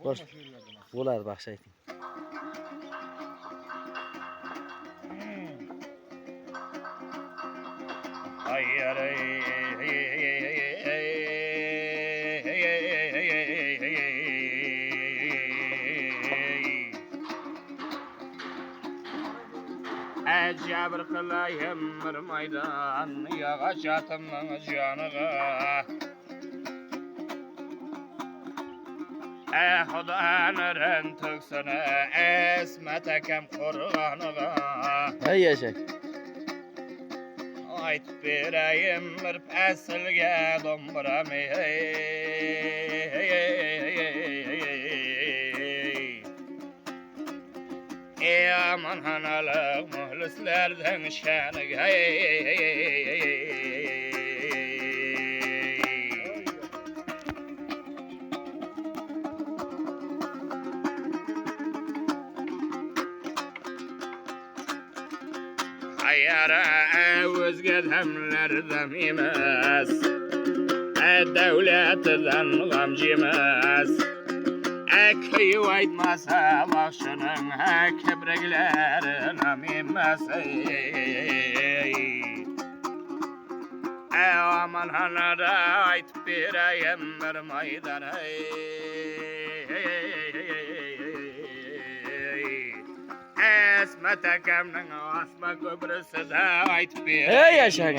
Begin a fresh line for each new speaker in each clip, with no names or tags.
Boş. Bo'lar baxshi ayting.
Əcəbir qılayım bir maydan, yağaç atımın canığa. Xudanırın tüksünü, esmət əkəm qurğanığa.
Hey yaşak.
Ayt vereyim bir pəsilgə domburamı. Ey aman hanalık muhlislerden şanık. Hayara özge demlerden imez, devletten gamcimez. Kıyı aytmasa başının kebreklerin imez. Aman hanada ayt bireyim bir maydan. Esmet ekemnin asma köprüsü de ayt bir.
Hey yaşa.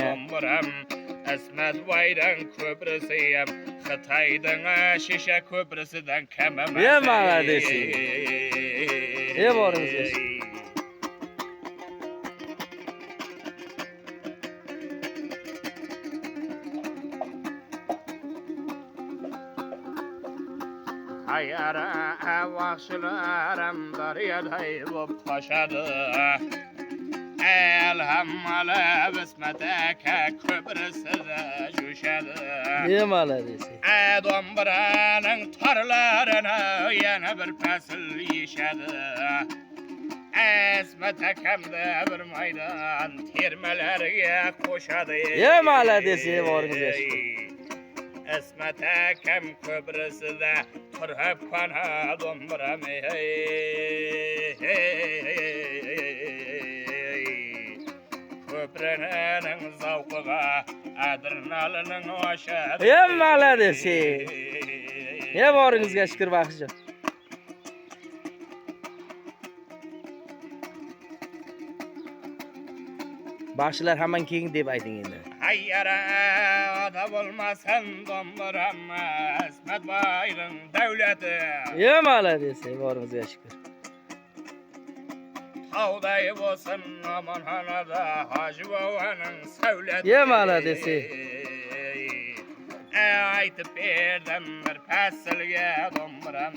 Esmet baydan köprüsüyem. Xitaydan şişe köprüsüden kememez.
Ye maladesi. Ye borunuz yaşa.
Hayara vahşilerim daryaday bop taşadı. Elhammalı bismeteke köprüsü de düşedi.
Ye maladesi.
Domburanın tarlarına yeni bir pesil yişedi. Esmet ekemde bir maydan termelerge koşadı.
Ye maladesi ye borunuz yaşa.
Esmet ekem köprüsü de turhep kana domburamı. Köprünün zavkıga Adırnalının oşadı.
Ye maladesi. Ye borunuzga şükür baxshi. Baxshilar hamman keyin deb ayting endi.
Hayyara ada olmasan domburam Esmet Bay'ın devleti.
Ye maladesi borunuzga şükür.
Havday olsun aman hanada Hacı Baba'nın sevleti.
Ye maladesi.
Aytıp verdim bir pesilge domburamı.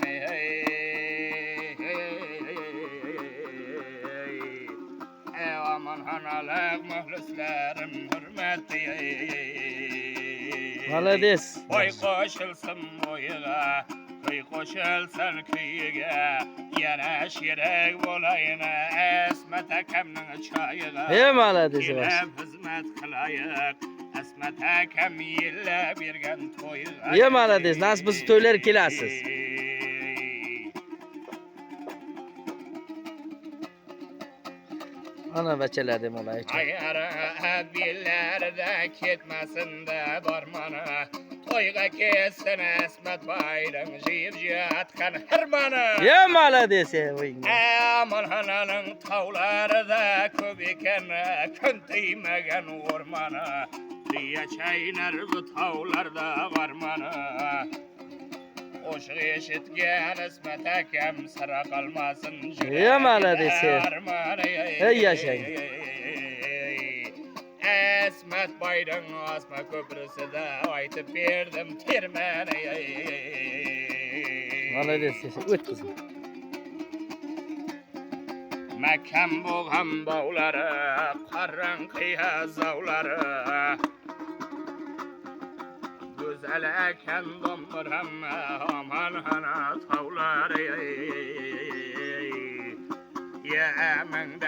Aman hanalık muhlislerim hürmeti.
Malades.
Oy koşulsun boyuğa, oy koşulsun kıyıga. Yana şirek bolayına Esmet Ekem'nin çayıga.
Ye maladesi
Yine
baxshi.
hizmet kılayık Esmet Ekem yille birgen toyuğa.
Ye malades. Nasib bo'lsa to'ylar kelasiz. Ana bachalar dem olay.
Ayara billerde ketmesin de darmanı. Toyga kessin Esmet Bay'ın jivjatkan hırmanı.
Ye maladesi.
Aman hananın tavları da köp eken könteymegen ormanı. Diye çaynar bu tavlarda varmanı. Oşu eşitgen Esmet Ekem sıra kalmasın.
Ye maladesi. Hey yaşayın.
Esmet Bay'ın asma köprüsü de aytıp verdim termeni.
Maladesi. Öt kızım.
Mekken boğan bağları, karanlığa zavları. Güzel eken domburam aman hana tavları. Yemen